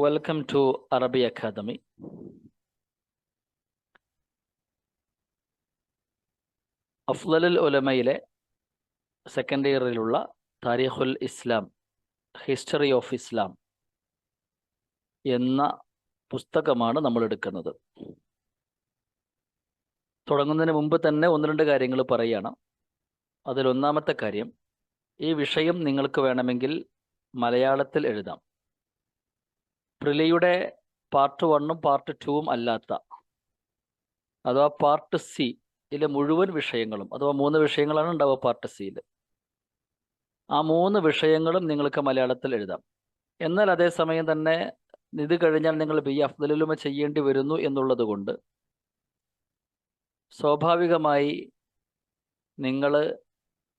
Welcome to Arabic Academy. അഫ്ളലുൽ ഉലമയിലെ second ഇയറിലുള്ള താരീഖുൽ ഇസ്ലാം, ഹിസ്റ്ററി ഓഫ് ഇസ്ലാം എന്ന പുസ്തകമാണ് നമ്മൾ എടുക്കുന്നത്. തുടങ്ങുന്നതിന് മുമ്പ് തന്നെ ഒന്ന് രണ്ട് കാര്യങ്ങൾ പറയുകയാണ്. അതിലൊന്നാമത്തെ കാര്യം, ഈ വിഷയം നിങ്ങൾക്ക് വേണമെങ്കിൽ മലയാളത്തിൽ എഴുതാം. പ്രിലിയുടെ പാർട്ട് 1ഉം പാർട്ട് 2ഉം അല്ലാത്ത, അഥവാ പാർട്ട് സി ഇതിലെ മുഴുവൻ വിഷയങ്ങളും, അഥവാ 3 വിഷയങ്ങളാണ് ഉണ്ടാവുക പാർട്ട് സിയിൽ. ആ 3 വിഷയങ്ങളും നിങ്ങൾക്ക് മലയാളത്തിൽ എഴുതാം. എന്നാൽ അതേസമയം തന്നെ ഇത് കഴിഞ്ഞാൽ നിങ്ങൾ ബി അഫ്ളലുൽ ഉലമ ചെയ്യേണ്ടി വരുന്നു എന്നുള്ളത് കൊണ്ട് സ്വാഭാവികമായി നിങ്ങൾ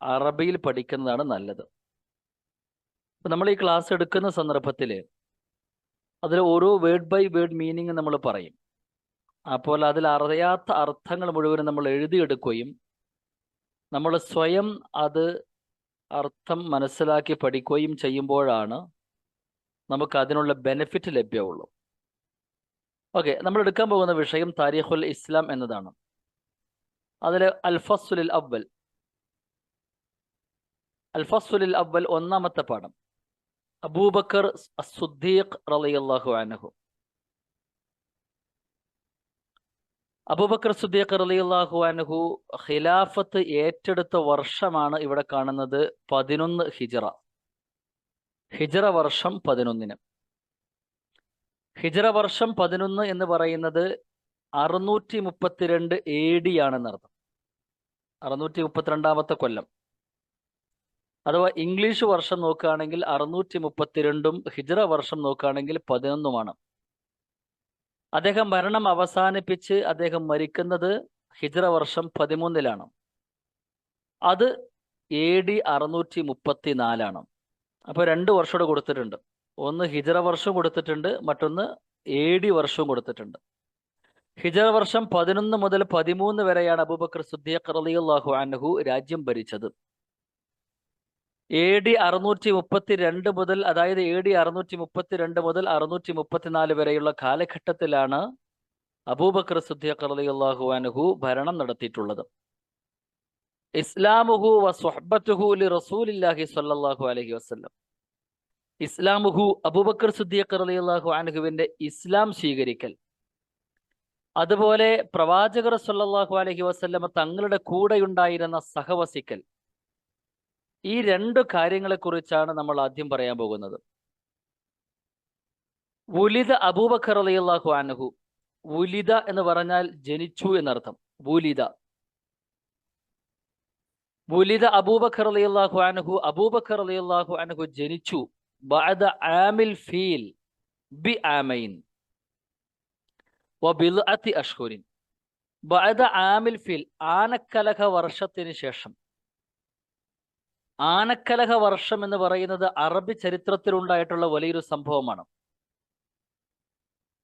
അറബിയിൽ പഠിക്കുന്നതാണ് നല്ലത്. അപ്പം നമ്മൾ ഈ ക്ലാസ് എടുക്കുന്ന സന്ദർഭത്തിൽ അതിൽ ഓരോ വേർഡ് ബൈ വേർഡ് മീനിങ് നമ്മൾ പറയും. അപ്പോൾ അതിൽ അറിയാത്ത അർത്ഥങ്ങൾ മുഴുവനും നമ്മൾ എഴുതിയെടുക്കുകയും നമ്മൾ സ്വയം അത് അർത്ഥം മനസ്സിലാക്കി പഠിക്കുകയും ചെയ്യുമ്പോഴാണ് നമുക്ക് അതിനുള്ള ബെനിഫിറ്റ് ലഭ്യമുള്ളൂ. ഓക്കെ, നമ്മൾ എടുക്കാൻ പോകുന്ന വിഷയം താരീഖുൽ ഇസ്ലാം എന്നതാണ്. അതിൽ അൽ-ഫസ്ലുൽ അവ്വൽ ഒന്നാമത്തെ പാഠം, അബൂബക്കർ അസ്-സിദ്ദീഖ് റളിയല്ലാഹു അൻഹു. അബൂബക്കർ സിദ്ദീഖ് റളിയല്ലാഹു അൻഹു ഖിലാഫത്ത് ഏറ്റെടുത്ത വർഷമാണ് ഇവിടെ കാണുന്നത് 11 ഹിജ്റ വർഷം 11. ഹിജ്റ വർഷം 11 എന്ന് പറയുന്നത് 632 AD ആണെന്നർത്ഥം. 632ാമത്തെ കൊല്ലം. അഥവാ ഇംഗ്ലീഷ് വർഷം നോക്കുകയാണെങ്കിൽ 632ഉം ഹിജ്റ വർഷം നോക്കുകയാണെങ്കിൽ 11ഉമാണ്. അദ്ദേഹം ഭരണം അവസാനിപ്പിച്ച് അദ്ദേഹം മരിക്കുന്നത് ഹിജ്റ വർഷം 13ലാണ്. അത് AD 634ആണ്. അപ്പോൾ 2 വർഷം കൊടുത്തിട്ടുണ്ട്. ഒന്ന് ഹിജ്റ വർഷം കൊടുത്തിട്ടുണ്ട്, മറ്റൊന്ന് AD വർഷവും കൊടുത്തിട്ടുണ്ട്. ഹിജ്റ വർഷം 11 മുതൽ 13 വരെയാണ് അബൂബക്കർ സിദ്ദീഖ് റളിയല്ലാഹു അൻഹു രാജ്യം ഭരിച്ചത്. AD 632 മുതൽ, അതായത് AD 632 മുതൽ 634 വരെയുള്ള കാലഘട്ടത്തിലാണ് അബൂബക്കർ സിദ്ദീഖ് റളിയല്ലാഹു അൻഹു ഭരണം നടത്തിയിട്ടുള്ളത്. ഇസ്ലാമുഹു വ സുഹ്ബത്തുഹു ലി റസൂലില്ലാഹി സ്വല്ലല്ലാഹു അലൈഹി വസല്ലം. ഇസ്ലാമുഹു, അബൂബക്കർ സിദ്ദീഖ് റളിയല്ലാഹു അൻഹുവിന്റെ ഇസ്ലാം സ്വീകരിക്കൽ, അതുപോലെ പ്രവാചകർ സ്വല്ലല്ലാഹു അലൈഹി വസല്ലം തങ്ങളുടെ കൂടെയുണ്ടായിരുന്ന സഹവസിക്കൽ, ഈ 2 കാര്യങ്ങളെക്കുറിച്ചാണ് നമ്മൾ ആദ്യം പറയാൻ പോകുന്നത്. വുലിദ അബൂബക്കർ റളിയല്ലാഹു അൻഹു. വുലിദ എന്ന് പറഞ്ഞാൽ ജനിച്ചു എന്നർത്ഥം. വുലിദ അബൂബക്കർ റളിയല്ലാഹു അൻഹു. അബൂബക്കർ റളിയല്ലാഹു അൻഹു ജനിച്ചു ബഅദ ആമിൽ ഫീൽ ബി ആമൈൻ വ ബിദ്അത്തി അഷ്ഹുരിൻ. ബഅദ ആമിൽ ഫീൽ, ആനക്കലഹ വർഷത്തിന് ശേഷം. ആനക്കലഹ വർഷം എന്ന് പറയുന്നത് അറബി ചരിത്രത്തിലുണ്ടായിട്ടുള്ള വലിയൊരു സംഭവമാണ്.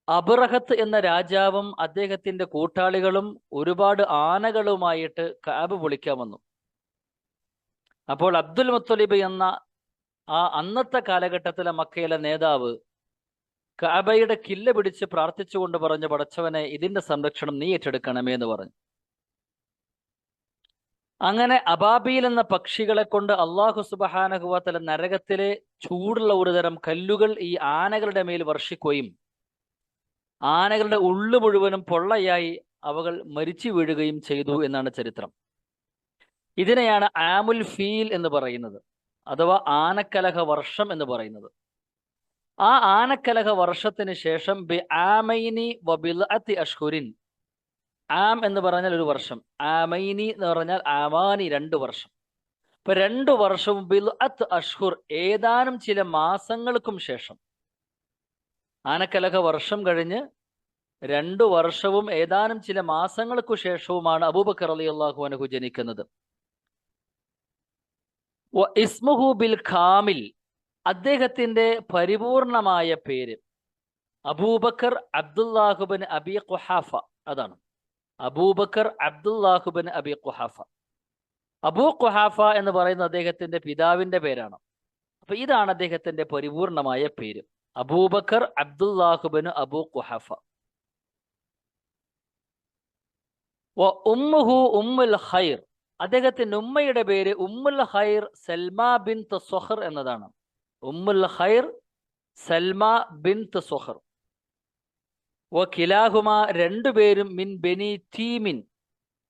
അബ്റഹത്ത് എന്ന രാജാവും അദ്ദേഹത്തിന്റെ കൂട്ടാളികളും ഒരുപാട് ആനകളുമായിട്ട് കഅബ് പൊളിക്കാൻ വന്നു. അപ്പോൾ അബ്ദുൽ മുത്തലിബ് എന്ന ആ അന്നത്തെ കാലഘട്ടത്തിലെ മക്കയിലെ നേതാവ് കഅബയുടെ കില്ല പിടിച്ച് പ്രാർത്ഥിച്ചുകൊണ്ട് പറഞ്ഞു, പടച്ചവനെ, ഇതിന്റെ സംരക്ഷണം നീ ഏറ്റെടുക്കണമേ എന്ന് പറഞ്ഞു. അങ്ങനെ അബാബീൽ എന്ന പക്ഷികളെ കൊണ്ട് അല്ലാഹു സുബ്ഹാനഹു വ തആല നരകത്തിലെ ചൂടുള്ള ഒരുതരം കല്ലുകൾ ഈ ആനകളുടെ മേൽ വർഷിക്കുകയും ആനകളുടെ ഉള്ളു മുഴുവനും പൊള്ളയായി അവകൾ മരിച്ചു വീഴുകയും ചെയ്തു എന്നാണ് ചരിത്രം. ഇതിനെയാണ് ആമുൽ ഫീൽ എന്ന് പറയുന്നത്, അഥവാ ആനക്കലഹ വർഷം എന്ന് പറയുന്നത്. ആ ആനക്കലഹ വർഷത്തിന് ശേഷം ബി ആമൈനി വ ബിദ്അത്തി അഷ്ഹുരിൻ. ആം എന്ന് പറഞ്ഞാൽ ഒരു വർഷം, ആമൈനി എന്ന് പറഞ്ഞാൽ ആമാനി 2 വർഷം. ഇപ്പൊ 2 വർഷവും ബിദ്അത്ത് അഷ്ഹുർ, ഏതാനും ചില മാസങ്ങൾക്കും ശേഷം, ആനക്കലഹ വർഷം കഴിഞ്ഞ് 2 വർഷവും ഏതാനും ചില മാസങ്ങൾക്കു ശേഷവുമാണ് അബൂബക്കർ റളിയല്ലാഹു അൻഹു ജനിക്കുന്നത്. വ ഇസ്മുഹു ബിൽ ഖാമിൽ, അദ്ദേഹത്തിന്റെ പരിപൂർണമായ പേര് അബൂബക്കർ അബ്ദുല്ലാഹു ബിൻ അബി ഖുഹാഫ. അതാണ് അബൂബക്കർ അബ്ദുല്ലാഹു ബിൻ അബി ഖുഹാഫ. അബൂ ഖുഹാഫ എന്ന് പറയുന്ന അദ്ദേഹത്തിന്റെ പിതാവിന്റെ പേരാണ്. അപ്പൊ ഇതാണ് അദ്ദേഹത്തിന്റെ പരിപൂർണമായ പേര്. അബൂബക്കർ അബ്ദുല്ലാഹുബിന് അബൂ ഖുഹഫ. ഉമ്മുഹു ഉമ്മുൽ ഖൈർ, അദ്ദേഹത്തിന്റെ ഉമ്മയുടെ പേര് ഉമ്മുൽ ഖൈർ സൽമ ബിൻത് സുഹർ എന്നതാണ്. ഉമ്മുൽ ഖൈർ സൽമ ബിൻത് സുഹർ. കിലാഹുമ, രണ്ടുപേരും മിൻ ബനി തീമിൻ,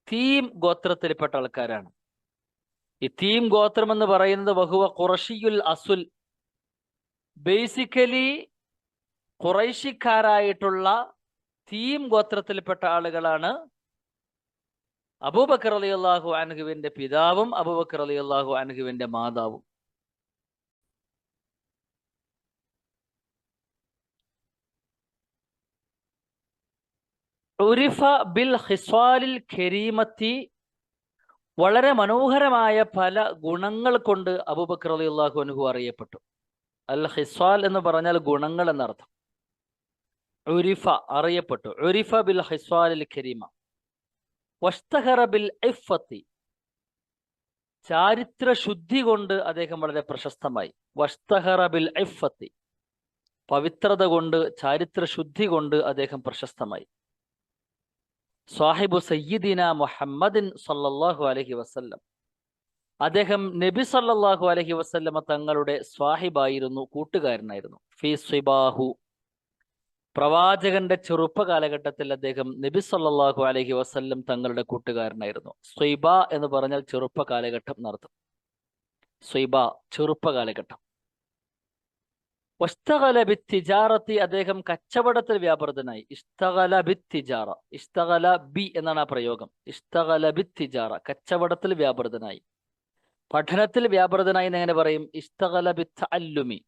തീം ഗോത്രത്തിൽപ്പെട്ട ആൾക്കാരാണ്. ഈ തീം ഗോത്രം എന്ന് പറയുന്നത് വഹുവ ഖുറശിയുൽ അസുൽ, ബേസിക്കലി ഖുറൈശിക്കാരായിട്ടുള്ള തീം ഗോത്രത്തിൽപ്പെട്ട ആളുകളാണ് അബൂബക്കർ റളിയല്ലാഹു അൻഹുവിന്റെ പിതാവും അബൂബക്കർ റളിയല്ലാഹു അൻഹുവിന്റെ മാതാവും. ഉരിഫ ബിൽ ഖിസ്വാലിൽ കരീമത്തി, വളരെ മനോഹരമായ പല ഗുണങ്ങൾ കൊണ്ട് അബൂബക്കർ റളിയല്ലാഹു അൻഹു അറിയപ്പെട്ടു. അൽ ഖിസ്വാൽ എന്ന് പറഞ്ഞാൽ ഗുണങ്ങൾ എന്നർത്ഥം. ഉരിഫ, അറിയപ്പെട്ടു. ഉരിഫ ബിൽ ഖിസ്വാലിൽ കരീമ. വസ്തഹറ ബിൽ ഇഫ്ഫത്തി, ചാരിത്ര ശുദ്ധി കൊണ്ട് അദ്ദേഹം വളരെ പ്രശസ്തമായി. വസ്തഹറ ബിൽ ഇഫ്ഫത്തി, പവിത്രത കൊണ്ട്, ചാരിത്ര ശുദ്ധി കൊണ്ട് അദ്ദേഹം പ്രശസ്തമായി. സാഹിബു സയ്യിദിന മുഹമ്മദിൻ സല്ലല്ലാഹു അലൈഹി വസല്ലം, അദ്ദേഹം നബി സല്ലല്ലാഹു അലൈഹി വസല്ലമ തങ്ങളുടെ സ്വാഹിബായിരുന്നു, കൂട്ടുകാരനായിരുന്നു. ഫി സ്വിബാഹു, പ്രവാചകന്റെ ചെറുപ്പ കാലഘട്ടത്തിൽ അദ്ദേഹം നബി സല്ലല്ലാഹു അലൈഹി വസല്ലം തങ്ങളുടെ കൂട്ടുകാരനായിരുന്നു. സ്വൈബ എന്ന് പറഞ്ഞാൽ ചെറുപ്പ കാലഘട്ടം എന്നർത്ഥം. സ്വൈബ, ചെറുപ്പ കാലഘട്ടം. വസ്തഗല ബിത്തിജാറത്തി, അദ്ദേഹം കച്ചവടത്തിൽ വ്യാപൃതനായി. ഇസ്തഗല ബിത്തിജാറ, ഇസ്തഗല ബി എന്നാണ് ആ പ്രയോഗം. ഇസ്തഗല ബിത്തിജാറ, കച്ചവടത്തിൽ വ്യാപൃതനായി. പഠനത്തിൽ വ്യാപൃതനായി എന്നെങ്ങനെ പറയും? ഇസ്തഗല ബിത്തഅല്ലുമി,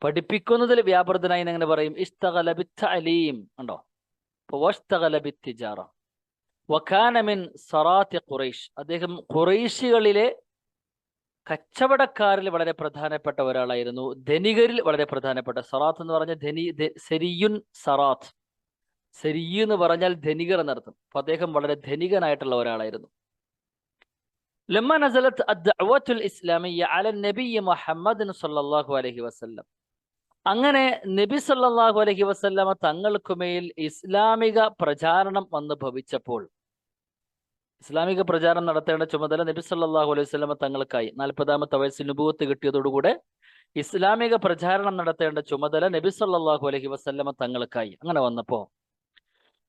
പഠിപ്പിക്കുന്നതിൽ വ്യാപൃതനായി എന്നെങ്ങനെ പറയും? ഇസ്തഗല ബിത്തഅലീം. ഉണ്ടോ? വസ്തഗല ബിത്തിജാറ. വകാന മിൻ സറാത്തി ഖുറൈശ്, അദ്ദേഹം ഖുറൈശികളിലെ കച്ചവടക്കാരിൽ വളരെ പ്രധാനപ്പെട്ട ഒരാളായിരുന്നു. ധനികരിൽ വളരെ പ്രധാനപ്പെട്ട. സറാത്ത് എന്ന് പറഞ്ഞാൽ സെരിയുൻ സറാത്ത്, സെരിയു എന്ന് പറഞ്ഞാൽ ധനികർ എന്നർത്ഥം. അപ്പൊ അദ്ദേഹം വളരെ ധനികനായിട്ടുള്ള ഒരാളായിരുന്നു. ലമ്മ നസലത്ത് അദ്ദഅവത്തുൽ ഇസ്ലാമിയ്യ അല നബി മുഹമ്മദ് സല്ലല്ലാഹു അലൈഹി വസല്ലം, അങ്ങനെ നബി സല്ലല്ലാഹു അലൈഹി വസല്ലമ തങ്ങൾക്കുമേൽ ഇസ്ലാമിക പ്രചാരണം വന്ന് ഭവിച്ചപ്പോൾ, ഇസ്ലാമിക പ്രചാരണം നടത്തേണ്ട ചുമതല നബി സല്ലല്ലാഹു അലൈഹി വസല്ലമ തങ്ങൾക്കായി. 40-ാമത്തെ വയസ്സിൽ നുബുവത്ത് കിട്ടിയതോടുകൂടെ ഇസ്ലാമിക പ്രചാരണം നടത്തേണ്ട ചുമതല നബി സല്ലല്ലാഹു അലൈഹി വസല്ലമ തങ്ങൾക്കായി. അങ്ങനെ വന്നപ്പോ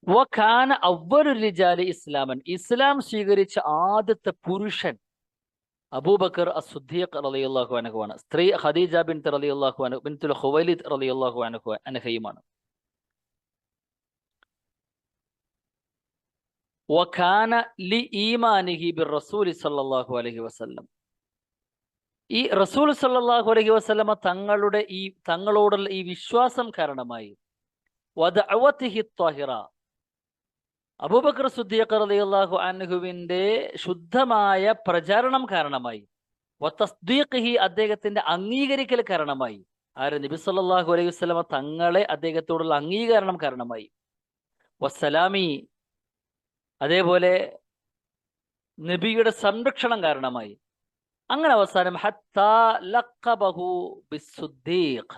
വകാന അവ്വലുർ റിജാലി ഇസ്ലാമൻ, ഇസ്ലാം സ്വീകരിച്ച ആദ്യത്തെ പുരുഷൻ അബൂബക്കർ അസ്സുദ്ദീഖ് റളിയല്ലാഹു അൻഹു ആണ്. സ്ത്രീ ഖദീജ ബിൻത് റളിയല്ലാഹു അൻഹു ബിൻതുൽ ഖുവൈലിദ് റളിയല്ലാഹു അൻഹയുമാണ്. വകാന ലി ഈമാനിഹി ബിർറസൂലി സല്ലല്ലാഹു അലൈഹി വസല്ലം, ഈ റസൂൽ സല്ലല്ലാഹു അലൈഹി വസല്ലമ തങ്ങളോടുള്ള ഈ വിശ്വാസം കാരണമായി. വദഅവതിഹി ത്വാഹിറ, അബൂബക്കർ സിദ്ദീഖ് റളിയല്ലാഹു അൻഹുവിന്റെ ശുദ്ധമായ പ്രചാരണം കാരണമായി. വതസ്ദീഖിഹി, അദ്ദേഹത്തിന്റെ അംഗീകരിക്കൽ കാരണമായി. ആര്? നബി സല്ലല്ലാഹു അലൈഹി വസല്ലമ തങ്ങളെ അദ്ദേഹത്തോടുള്ള അംഗീകാരം കാരണമായി. വസ്സലാമി, അതേപോലെ നബിയുടെ സംരക്ഷണം കാരണമായി. അങ്ങനെ അവസാനം ഹത്താ ലഖബഹു ബിസ്സുദ്ദീഖ്,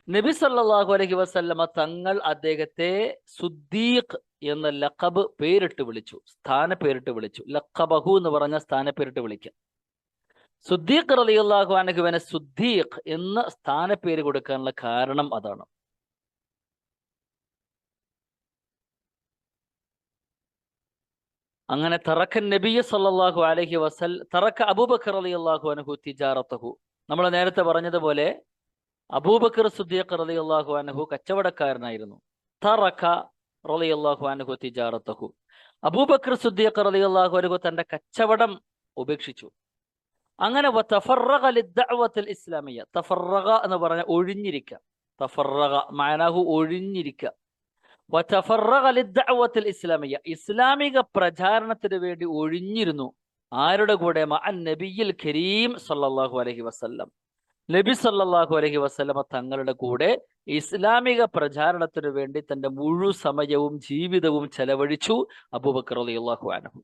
നബി സല്ലല്ലാഹു അലൈഹി വസല്ലമ തങ്ങൾ അദ്ദേഹത്തെ സുദ്ദീഖ് എന്ന ലഖബ് പേരിട്ട് വിളിച്ചു, സ്ഥാനപ്പേരിട്ട് വിളിച്ചു. ലഖബഹു എന്ന് പറഞ്ഞ സ്ഥാനപ്പേരിട്ട് വിളിക്കാം. സുദ്ദീഖ് റളിയല്ലാഹു അൻഹുവിനെ സുദ്ദീഖ് എന്ന സ്ഥാനപ്പേര് കൊടുക്കാനുള്ള കാരണം അതാണ്. അങ്ങനെ തറക്ക നബിയ സല്ലല്ലാഹു അലൈഹി വസല്ലം തറക്ക അബൂബക്കർ റളിയല്ലാഹു അൻഹു തിജാറതഹു, നമ്മൾ നേരത്തെ പറഞ്ഞതുപോലെ അബൂബക്കർ സിദ്ദീഖ് റളിയല്ലാഹു അൻഹു കച്ചവടക്കാരനായിരുന്നു. തറക്ക റളിയല്ലാഹു അൻഹു തിജാറതഹു, അബൂബക്കർ സിദ്ദീഖ് റളിയല്ലാഹു അൻഹു തന്റെ കച്ചവടം ഉപേക്ഷിച്ചു. അങ്ങനെ വതഫറഗ ലിദ്ദഅവത്തിൽ ഇസ്ലാമിയ്യ, തഫറഗ എന്ന് പറഞ്ഞാൽ ഒഴിഞ്ഞിരിക്കുക. തഫറഗ മഅനാഹു ഒഴിഞ്ഞിരിക്കുക. വതഫറഗ ലിദ്ദഅവത്തിൽ ഇസ്ലാമിയ്യ, ഇസ്ലാമിക പ്രചാരണത്തിന് വേണ്ടി ഒഴിഞ്ഞിരുന്നു. ആരുടെ കൂടെ? മഅൻ നബിയിൽ കരീം സല്ലല്ലാഹു അലൈഹി വസല്ലം, നബി സല്ലല്ലാഹു അലൈഹി വസല്ലമ തങ്ങളുടെ കൂടെ ഇസ്ലാമിക പ്രചാരണത്തിന് വേണ്ടി തന്റെ മുഴുവൻ സമയവും ജീവിതവും ചെലവഴിച്ചു അബൂബക്കർ റളിയല്ലാഹു അൻഹു.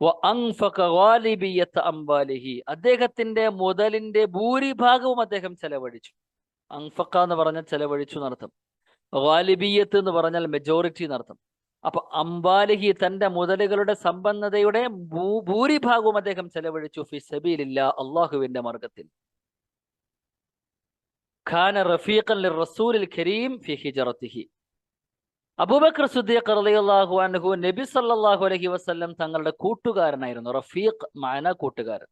വഅൻഫഖ ഗാലിബിയത അംവാലിഹി, അദ്ദേഹത്തിന്റെ മുതലിന്റെ ഭൂരിഭാഗവും അദ്ദേഹം ചെലവഴിച്ചു. അൻഫഖ എന്ന് പറഞ്ഞാൽ ചെലവഴിച്ചു എന്നർത്ഥം. ഗാലിബിയത്ത് എന്ന് പറഞ്ഞാൽ മെജോറിറ്റി എന്നർത്ഥം. അപ്പൊ അംബാലിഹി തന്റെ മുതലുകളുടെ സമ്പന്നതയുടെ ഭൂരിഭാഗവും അദ്ദേഹം ചെലവഴിച്ചു ഫി സബീലില്ലാ, അള്ളാഹുവിന്റെ മാർഗത്തിൽ. ഖാന റഫീഖൻ ലിർറസൂലിൽ കരീം ഫി ഹിജ്റതിഹി. അബൂബക്കർ സിദ്ദീഖ് റളിയല്ലാഹു അൻഹു നബി സല്ലല്ലാഹു അലൈഹി വസല്ലം തങ്ങളുടെ കൂട്ടുകാരനായിരുന്നു. റഫീഖ് മഅന കൂട്ടുകാരൻ.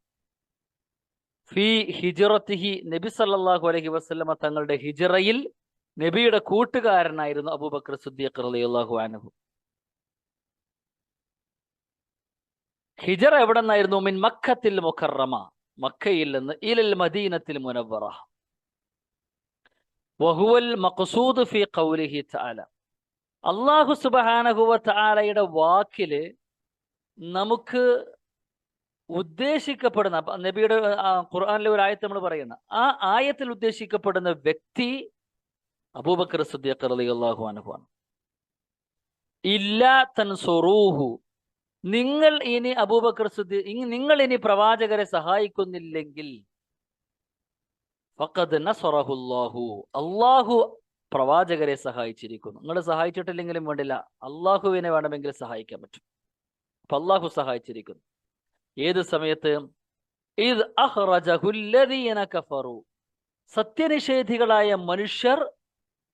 ഫി ഹിജ്റതിഹി, നബി സല്ലല്ലാഹു അലൈഹി വസല്ലം തങ്ങളുടെ ഹിജ്റയിൽ നബിയുടെ കൂട്ടുകാരനായിരുന്നു അബൂബക്കർ സിദ്ദീഖ് റളിയല്ലാഹു അൻഹു. ഹിജ്റ എവിടെ നിന്നായിരുന്നു? മിൻ മക്കത്തിൽ മുകറമ, മക്കയിൽ നിന്ന്, ഇലൽ മദീനത്തിൽ മുനവ്വറ. വഹുവൽ മഖ്സൂദ് ഫി ഖൗലിഹി തആല. അല്ലാഹു സുബ്ഹാനഹു വ തആലയുടെ വാക്കില് നമുക്ക് ഉദ്ദേശിക്കപ്പെടുന്ന, നബിയുടെ ഖുർആനിലെ ഒരു ആയത്ത് നമ്മൾ പറയുന്ന, ആ ആയത്തിൽ ഉദ്ദേശിക്കപ്പെടുന്ന വ്യക്തി അബൂബക്കർ സിദ്ദീഖ് റളിയല്ലാഹു അൻഹു ആണ്. ഇല്ലാ തൻസുറൂഹു, നിങ്ങൾ ഇനി അബൂബക്കർ സിദ്ദീഖ്, നിങ്ങൾ ഇനി പ്രവാചകരെ സഹായിക്കുന്നില്ലെങ്കിൽ, ഫഖദ് നസറഹുല്ലാഹു, അള്ളാഹു പ്രവാചകരെ സഹായിച്ചിരിക്കുന്നു. നിങ്ങൾ സഹായിച്ചിട്ടില്ലെങ്കിലും വേണ്ടില്ല, അള്ളാഹുവിനെ വേണമെങ്കിൽ സഹായിക്കാൻ പറ്റും. അപ്പൊ അള്ളാഹു സഹായിച്ചിരിക്കുന്നു. ഏത് സമയത്ത്? ഇദ് അഖ്റജഹുല്ലദീന കഫറു, സത്യനിഷേധികളായ മനുഷ്യർ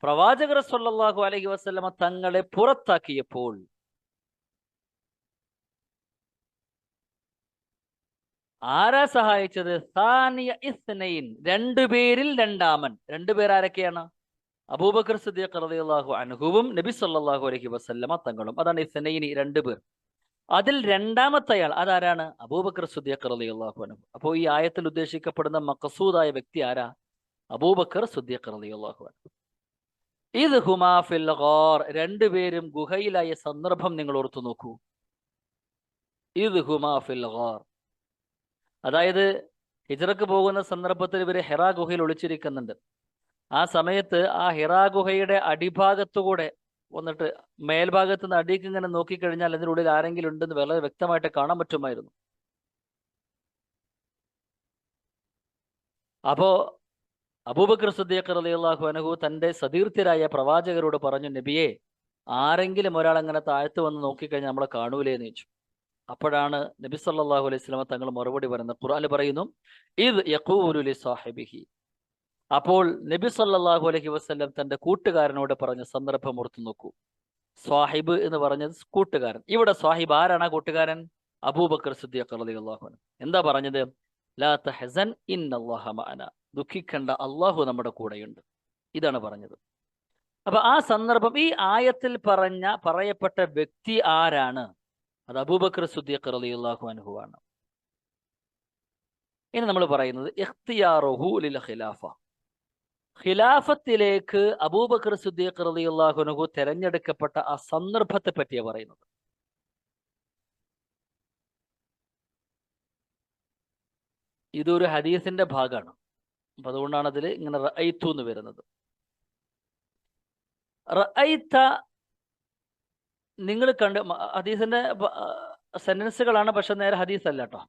പ്രവാചകർ സ്വല്ലല്ലാഹു അലൈഹി വസല്ലമ തങ്ങളെ പുറത്താക്കിയപ്പോൾ. ആരാ സഹായിച്ചത്? സാനിയ ഇസ്നൈൻ, രണ്ടുപേരിൽ രണ്ടാമൻ. രണ്ടുപേർ ആരൊക്കെയാണ്? അബൂബക്കർ സിദ്ദീഖ് റളിയല്ലാഹു അൻഹുവും നബി സല്ലല്ലാഹു അലൈഹി വസല്ലമ തങ്ങളും. അതാണ് ഇസ്നൈനി, രണ്ടുപേർ. അതിൽ രണ്ടാമത്തെയാൾ അതാരാണ്? അബൂബക്കർ സിദ്ദീഖ് റളിയല്ലാഹു അൻഹു. അപ്പോൾ ഈ ആയത്തിൽ ഉദ്ദേശിക്കപ്പെടുന്ന മഖ്സൂദായ വ്യക്തി ആരാ? അബൂബക്കർ സിദ്ദീഖ് റളിയല്ലാഹു അൻഹു. ഇദ് ഹുമാ ഫിൽ ഗാർ, രണ്ടുപേരും ഗുഹയിലായ സന്ദർഭം നിങ്ങൾ ഓർത്തു നോക്കൂ. ഇദ് ഹുമാ ഫിൽ ഗാർ, അതായത് ഹിജ്റക്ക് പോകുന്ന സന്ദർഭത്തിൽ ഇവര് ഹിറാ ഗുഹയിൽ ഒളിച്ചിരിക്കുന്നുണ്ട്. ആ സമയത്ത് ആ ഹിറാ ഗുഹയുടെ അടിഭാഗത്തുകൂടെ വന്നിട്ട് മേൽഭാഗത്ത് നിന്ന് അടിക്ക് ഇങ്ങനെ നോക്കിക്കഴിഞ്ഞാൽ അതിനുള്ളിൽ ആരെങ്കിലും ഉണ്ടെന്ന് വളരെ വ്യക്തമായിട്ട് കാണാൻ പറ്റുമായിരുന്നു. അപ്പോ അബൂബക്കർ സിദ്ദീഖ് റളിയല്ലാഹു അൻഹു തന്റെ സതീർത്ഥ്യരായ പ്രവാചകരോട് പറഞ്ഞു, നബിയെ, ആരെങ്കിലും ഒരാൾ അങ്ങനെ താഴത്ത് വന്ന് നോക്കിക്കഴിഞ്ഞാൽ നമ്മളെ കാണൂലേന്ന് ചോദിച്ചു. അപ്പോഴാണ് നബി സല്ലല്ലാഹു അലൈഹി വസല്ലം തങ്ങൾ മറുപടി പറയുന്നത്. ഖുർആനിൽ പറയുന്നു, ഇദ് യഖൂലു ലി സാഹിബിഹി, അപ്പോൾ നബി സല്ലല്ലാഹു അലൈഹി വസല്ലം തന്റെ കൂട്ടുകാരനോട് പറഞ്ഞ സന്ദർഭം ഓർത്തു നോക്കൂ. സ്വാഹിബ് എന്ന് പറഞ്ഞത് കൂട്ടുകാരൻ. ഇവിടെ സ്വാഹിബ് ആരാണ്? കൂട്ടുകാരൻ അബൂബക്കർ സിദ്ദീഖ് റളിയല്ലാഹു അൻഹു. എന്താ പറഞ്ഞത്? ലാ തഹ്സൻ ഇന്നല്ലാഹ മഅന, ദുഃഖിക്കണ്ട, അള്ളാഹു നമ്മുടെ കൂടെയുണ്ട്. ഇതാണ് പറഞ്ഞത്. അപ്പൊ ആ സന്ദർഭം, ഈ ആയത്തിൽ പറയപ്പെട്ട വ്യക്തി ആരാണ്? അത് അബൂബക്കർ സിദ്ദീഖ് റളിയല്ലാഹു അൻഹു ആണ്. ഇനി നമ്മൾ പറയുന്നത് ഇഖ്തിയാറുഹു ലിൽ ഖിലാഫ, ഖിലാഫത്തിലേക്ക് അബൂബക്കർ സിദ്ദീഖ് റളിയല്ലാഹു അൻഹു തെരഞ്ഞെടുക്കപ്പെട്ട ആ സന്ദർഭത്തെ പറ്റിയാണ് പറയുന്നത്. ഇതൊരു ഹദീസിന്റെ ഭാഗമാണ്. അപ്പൊ അതുകൊണ്ടാണ് അതിൽ ഇങ്ങനെ റഅയ്തു എന്ന് വരുന്നത്. റഅയ്ത, നിങ്ങൾ കണ്ട്, ഹദീസിന്റെ സെന്റൻസുകളാണ്, പക്ഷെ നേരെ ഹദീസ് അല്ല കേട്ടോ.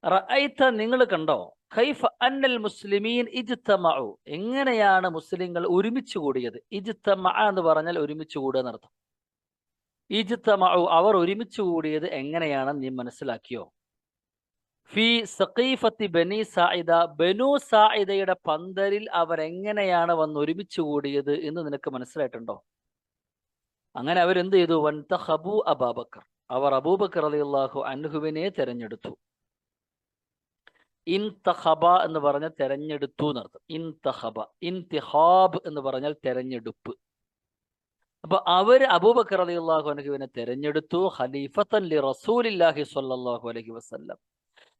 റഅയ്ത, നിങ്ങൾ കണ്ടോ? കൈഫ അന്നൽ മുസ്ലിമീൻ ഇജ്തമഉ, എങ്ങനെയാണ് മുസ്ലിങ്ങൾ ഒരുമിച്ച് കൂടിയത്? ഇജ്തമഅ എന്ന് പറഞ്ഞാൽ ഒരുമിച്ച് കൂടുക എന്നർത്ഥം. ഇജ്തമഉ, അവർ ഒരുമിച്ച് കൂടിയത് എങ്ങനെയാണെന്ന് നീ മനസ്സിലാക്കിയോ? ഫി സഖീഫത്തി ബനി സായിദ, ബനു സായിദയുടെ പന്തലിൽ അവർ എങ്ങനെയാണ് വന്ന് ഒരുമിച്ച് കൂടിയത് എന്ന് നിനക്ക് മനസ്സിലായിട്ടുണ്ടോ? അങ്ങനെ അവരെന്ത് ചെയ്തു? വൻതഖബു അബൂബക്കർ, അവർ അബൂബക്കർ റളിയല്ലാഹു അൻഹുവിനെ തെരഞ്ഞെടുത്തു. ഇൻതഖബ എന്ന് പറഞ്ഞാൽ തെരഞ്ഞെടുത്തു എന്നർത്ഥം. ഇൻതഖബ, ഇൻതിഖാബ് എന്ന് പറഞ്ഞാൽ തെരഞ്ഞെടുപ്പ്. അപ്പൊ അവര് അബൂബക്കർ റളിയല്ലാഹു അൻഹുവിനെ തെരഞ്ഞെടുത്തു. ഖലീഫത്തൻ ലി റസൂലില്ലാഹി സ്വല്ലല്ലാഹു അലൈഹി വസല്ലം,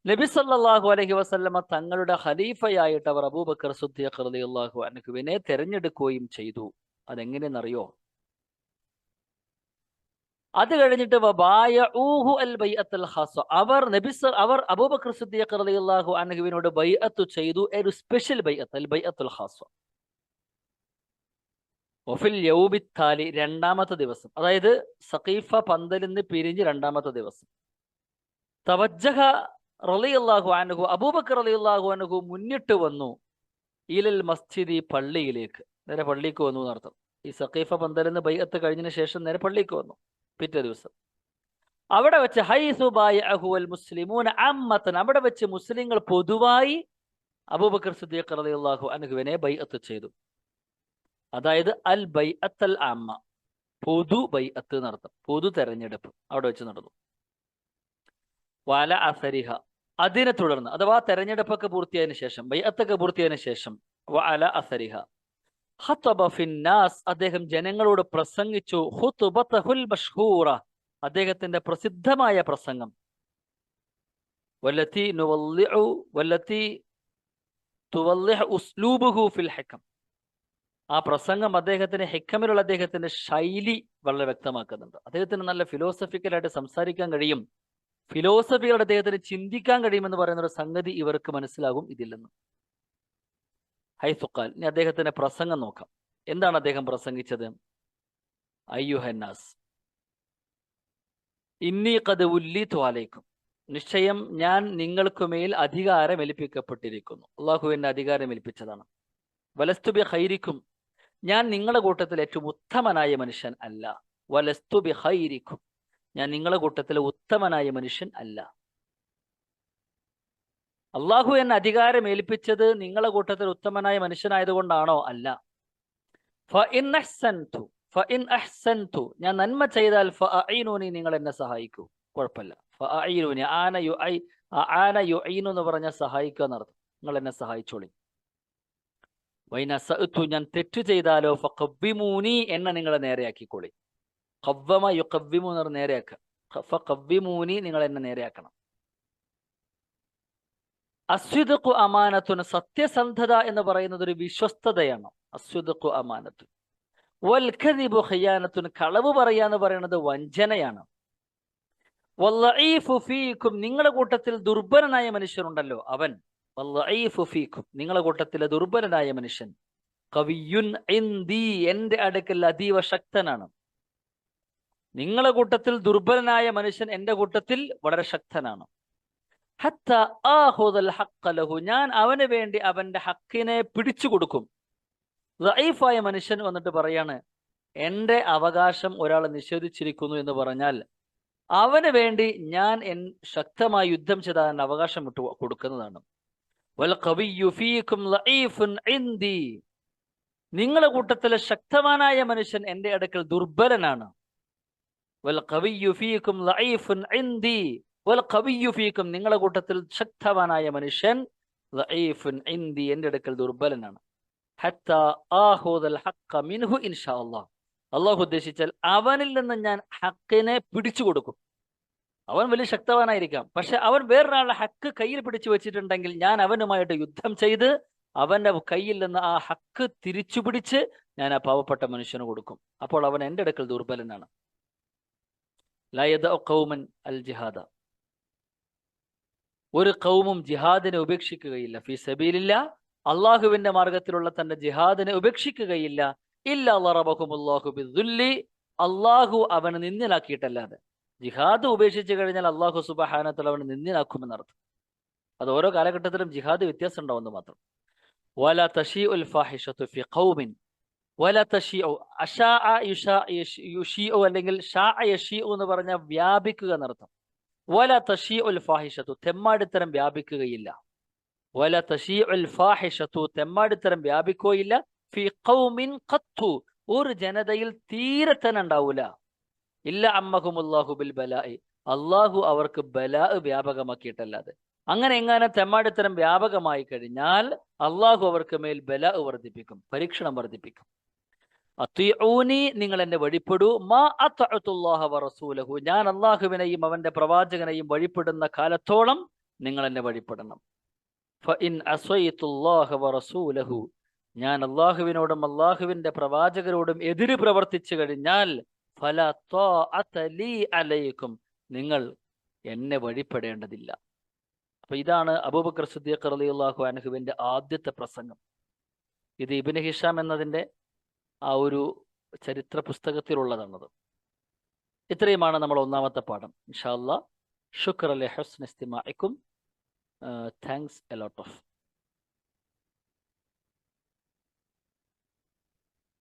നബി സല്ലല്ലാഹു അലൈഹി വസല്ലമ തങ്ങളുടെ ഖലീഫയായിട്ട് അവർ അബൂബക്കർ സിദ്ദീഖ് റളിയല്ലാഹു അൻഹുവിനെ തെരഞ്ഞെടുക്കുകയും ചെയ്തു. അതെങ്ങനെയെന്നറിയോ? അത് കഴിഞ്ഞിട്ട് അവർ അബൂബക്കർ സിദ്ദീഖ് റളിയല്ലാഹു അൻഹുവിനോട് ബൈഅത്ത് ചെയ്തു, ഒരു സ്പെഷ്യൽ ബൈഅത്ത്, അൽ ബൈഅത്തുൽ ഖാസ. വഫിൽ യൗമി താലി, രണ്ടാമത്തെ ദിവസം, അതായത് സഖീഫ പന്തലിൽ നിന്ന് പിരിഞ്ഞ് രണ്ടാമത്തെ ദിവസം, തവജ്ജഹ റളിയല്ലാഹു അൻഹു, അബൂബക്കർ റളിയല്ലാഹു അൻഹു മുന്നിട്ട് വന്നു. ഇലൽ മസ്ജിദി, പള്ളിയിലേക്ക്, നേരെ പള്ളിക്ക് വന്നു എന്നർത്ഥം. ഈ സഖീഫ പന്തലിന്ന് ബൈഅത്ത് കഴിഞ്ഞതിന് ശേഷം നേരെ പള്ളിക്ക് വന്നു പിറ്റേ ദിവസം. അവിടെ വെച്ച് ഹൈസു ബായഅഹു അൽ മുസ്ലിമൂന അമ്മത്തൻ, അവിടെ വെച്ച് മുസ്ലിങ്ങൾ പൊതുവായി അബൂബക്കർ സിദ്ദീഖ് റളിയല്ലാഹു അൻഹുവിനെ ബൈഅത്ത് ചെയ്തു. അതായത് അൽ ബൈഅത്തൽ അമ്മ, പൊതു ബൈഅത്ത് എന്നർത്ഥം, പൊതു തെരഞ്ഞെടുപ്പ് അവിടെ വെച്ച് നടന്നു. വല അസരിഹ, അതിനെ തുടർന്ന്, അഥവാ തെരഞ്ഞെടുപ്പൊക്കെ പൂർത്തിയായതിനു ശേഷം, ബൈഅത്തൊക്കെ പൂർത്തിയായതിനു ശേഷം, വഅല അസരിഹ ഖതബ ഫിന്നാസ്, അദ്ദേഹം ജനങ്ങളോട് പ്രസംഗിച്ചു. ഖുതുബതഹുൽ മഷ്ഹൂറ, അദ്ദേഹത്തിന്റെ പ്രസിദ്ധമായ പ്രസംഗം. വല്ലതി നുവല്ലിഉ വല്ലതി തുവല്ലിഹു ഉസ്ലൂബുഹു ഫിൽ ഹിക്ം, ആ പ്രസംഗം അദ്ദേഹത്തിന്റെ ഹിക്കമിലുള്ള അദ്ദേഹത്തിന്റെ ശൈലി വളരെ വ്യക്തമാക്കുന്നുണ്ട്. അദ്ദേഹത്തിന് നല്ല ഫിലോസഫിക്കലായിട്ട് സംസാരിക്കാൻ കഴിയും, ഫിലോസഫികളുടെ അദ്ദേഹത്തിന് ചിന്തിക്കാൻ കഴിയുമെന്ന് പറയുന്ന ഒരു സംഗതി ഇവർക്ക് മനസ്സിലാകും ഇതിൽ നിന്ന്. ഹൈസുഖാൽ, ഇനി അദ്ദേഹത്തിന്റെ പ്രസംഗം നോക്കാം. എന്താണ് അദ്ദേഹം പ്രസംഗിച്ചത്? അയ്യുഹന്നാസ് ഇന്നി ഖദ് ഉല്ലിതു അലൈക്കും, നിശ്ചയം ഞാൻ നിങ്ങൾക്കുമേൽ അധികാരം ഏൽപ്പിക്കപ്പെട്ടിരിക്കുന്നു. അള്ളാഹു എന്നെ അധികാരം ഏൽപ്പിച്ചതാണ്. വലസ്തു ബി ഖൈരിക്കും, ഞാൻ നിങ്ങളുടെ കൂട്ടത്തിൽ ഏറ്റവും ഉത്തമനായ മനുഷ്യൻ അല്ല. വലസ്തു ബി ഖൈരിക്കും, ഞാൻ നിങ്ങളുടെ കൂട്ടത്തിലെ ഉത്തമനായ മനുഷ്യൻ അല്ല. അള്ളാഹു എന്നെ അധികാരം ഏൽപ്പിച്ചത് നിങ്ങളുടെ കൂട്ടത്തിൽ ഉത്തമനായ മനുഷ്യനായതുകൊണ്ടാണോ? അല്ല. ഫഇൻ അഹ്സൻതു, ഞാൻ നന്മ ചെയ്താൽ ഫഅഈനൂനി, നിങ്ങൾ എന്നെ സഹായിക്കൂ, കുഴപ്പമില്ല. ഫഅഈനൂനി, ആന യുഈനു എന്ന് പറഞ്ഞാൽ സഹായിക്കുക എന്നർത്ഥം, നിങ്ങൾ എന്നെ സഹായിച്ചോളി. വൈന സഅതു, ഞാൻ തെറ്റു ചെയ്താലോ, ഫഖവ്വിമൂനി, എന്നെ നിങ്ങളെ നേരെയാക്കിക്കോളി. ഖവ്വമ യുഖവ്വിമു എന്ന് പറഞ്ഞാൽ നേരെയാക്കുക. ഫഖവ്വിമൂനി, നിങ്ങൾ എന്നെ നേരെയാക്കണം. അസ്വിദ്ഖു അമാനത്തുൻ, സത്യസന്ധത എന്ന് പറയുന്നത് ഒരു വിശ്വസ്തതയാണ്. അസ്വിദ്ഖു അമാനത്തുൻ. വൽ കദിബു ഖിയാനത്തുൻ, കളവ് പറയാന്ന് പറയുന്നത് വഞ്ചനയാണ്. വല്ലഈഫു ഫീക്കും, നിങ്ങളുടെ കൂട്ടത്തിൽ ദുർബലനായ മനുഷ്യനുണ്ടല്ലോ അവൻ. വല്ലഈഫു ഫീക്കും, നിങ്ങളുടെ കൂട്ടത്തിലെ ദുർബലനായ മനുഷ്യൻ. ഖവിയ്യുൻ ഇൻദി, എന്റെ അടുക്കൽ അതീവ ശക്തനാണ്. നിങ്ങളുടെ കൂട്ടത്തിൽ ദുർബലനായ മനുഷ്യൻ എന്റെ കൂട്ടത്തിൽ വളരെ ശക്തനാണ്. ഹത്ത ആഖുദൽ ഹഖ്ഖ ലഹു, ഞാൻ അവന് വേണ്ടി അവന്റെ ഹക്കിനെ പിടിച്ചു കൊടുക്കും. ദഈഫായ മനുഷ്യൻ വന്നിട്ട് പറയാണ്, എന്റെ അവകാശം ഒരാൾ നിഷേധിച്ചിരിക്കുന്നു എന്ന് പറഞ്ഞാൽ അവന് വേണ്ടി ഞാൻ ശക്തമായി യുദ്ധം ചെയ്താൽ അവകാശം വിട്ടു കൊടുക്കുന്നതാണ്. വൽ ഖവിയ്യു ഫീകും ലഈഫുൻ ഇൻദി, നിങ്ങളുടെ കൂട്ടത്തിലെ ശക്തവാനായ മനുഷ്യൻ എന്റെ അടുക്കൽ ദുർബലനാണ്. വൽ ഖവിയ്യു ഫീകും ലഈഫുൻ ഇൻദി വൽ ഖവിയ്യു ഫീകും, നിങ്ങളുടെ കൂട്ടത്തിൽ ശക്തവാനായ മനുഷ്യൻ ലഈഫുൻ ഇൻദി, എന്റെ അടുക്കൽ ദുർബലനാണ്. ഹത്താ ആഖുദൽ ഹഖ്ഖ മിൻഹു ഇൻഷാ അല്ലാഹ്, അള്ളാഹു ഉദ്ദേശിച്ചാൽ അവനിൽ നിന്ന് ഞാൻ ഹക്കിനെ പിടിച്ചു കൊടുക്കും. അവൻ വലിയ ശക്തവാനായിരിക്കാം, പക്ഷെ അവൻ വേറൊരാളുടെ ഹക്ക് കയ്യിൽ പിടിച്ചു വെച്ചിട്ടുണ്ടെങ്കിൽ ഞാൻ അവനുമായിട്ട് യുദ്ധം ചെയ്ത് അവന്റെ കയ്യിൽ നിന്ന് ആ ഹക്ക് തിരിച്ചു പിടിച്ച് ഞാൻ ആ പാവപ്പെട്ട മനുഷ്യന് കൊടുക്കും. അപ്പോൾ അവൻ എൻ്റെ അടുക്കൽ ദുർബലനാണ്. ലാ യദഉ ഖൗമൻ അൽ ജിഹാദ, ഒരു ഖൗമും ജിഹാദിനെ ഉപേക്ഷിക്കുകയില്ല. ഫീ സബീലില്ലാ, അള്ളാഹുവിന്റെ മാർഗത്തിലുള്ള തന്റെ ജിഹാദിനെ ഉപേക്ഷിക്കുകയില്ല. ഇല്ലാ ളറബഹുമുല്ലാഹു ബിദ്ദുല്ലി, അള്ളാഹു അവനെ നിന്ദിലാക്കിയിട്ടല്ലാതെ. ജിഹാദ് ഉപേക്ഷിച്ചു കഴിഞ്ഞാൽ അള്ളാഹു സുബ്ഹാനഹു വ തആല അവനെ നിന്ദിലാക്കുമെന്നർത്ഥം. അത് ഓരോ കാലഘട്ടത്തിലും ജിഹാദ് വ്യത്യാസം ഉണ്ടാവുമെന്ന് മാത്രം. വലാ തശീഉൽ ഫാഹിഷതു ഫി ഖൗമിൻ വലാ തശീഉ, അശാഅ യുശീഉ അല്ലെങ്കിൽ ശാഅ യശീഉ എന്ന് പറഞ്ഞാൽ വ്യാപിക്കുക എന്നർത്ഥം. വലാ തശീഉൽ ഫാഹിഷതു, തെമ്മാടിത്തരം വ്യാപിക്കുകയില്ല. വലാ തശീഉൽ ഫാഹിഷതു, തെമ്മാടിത്തരം വ്യാപിക്കുകയില്ല. ഫി ഖൗമിൻ ഖത്തു, ഒരു ജനതയിൽ തീരെ തന്നെ ഉണ്ടാവൂല. ഇല്ല അമ്മഹുമുല്ലാഹു ബിൽ ബലാഇ, അള്ളാഹു അവർക്ക് ബലാ വ്യാപകമാക്കിയിട്ടല്ലാതെ. അങ്ങനെ എങ്ങനെ തെമ്മാടിത്തരം വ്യാപകമായി കഴിഞ്ഞാൽ അള്ളാഹു അവർക്ക് മേൽ ബലാ വർദ്ധിപ്പിക്കും, പരീക്ഷണം വർദ്ധിപ്പിക്കും. അത്വീഊനി, നിങ്ങൾ എന്നെ വഴിപ്പെടൂ. മാ അത്അതുല്ലാഹ വറസൂലഹു, ഞാൻ അള്ളാഹുവിനെയും അവന്റെ പ്രവാചകനെയും വഴിപ്പെടുന്ന കാലത്തോളം നിങ്ങൾ എന്നെ വഴിപ്പെടണം. ഫഇൻ അസൈതുല്ലാഹ വറസൂലഹു, ഞാൻ അള്ളാഹുവിനോടും അള്ളാഹുവിന്റെ പ്രവാചകരോടും എതിര് പ്രവർത്തിച്ചു കഴിഞ്ഞാൽ ഫലാ ത്വാഅത ലീ അലൈക്കും, നിങ്ങൾ എന്നെ വഴിപ്പെടേണ്ടതില്ല. അപ്പൊ ഇതാണ് അബൂബക്കർ സിദ്ദീഖ് റളിയല്ലാഹു അൻഹുവിന്റെ ആദ്യത്തെ പ്രസംഗം. ഇത് ഇബ്നു ഹിഷാം എന്നതിന്റെ ആ ഒരു ചരിത്ര പുസ്തകത്തിലുള്ളതാണത്. ഇത്രയുമാണ് നമ്മൾ ഒന്നാമത്തെ പാഠം. ഇൻഷാ അല്ലാഹ്. ശുക്രൻ ലി ഹുസ്നി ഇസ്തിമാഇക്കും. Thanks a lot of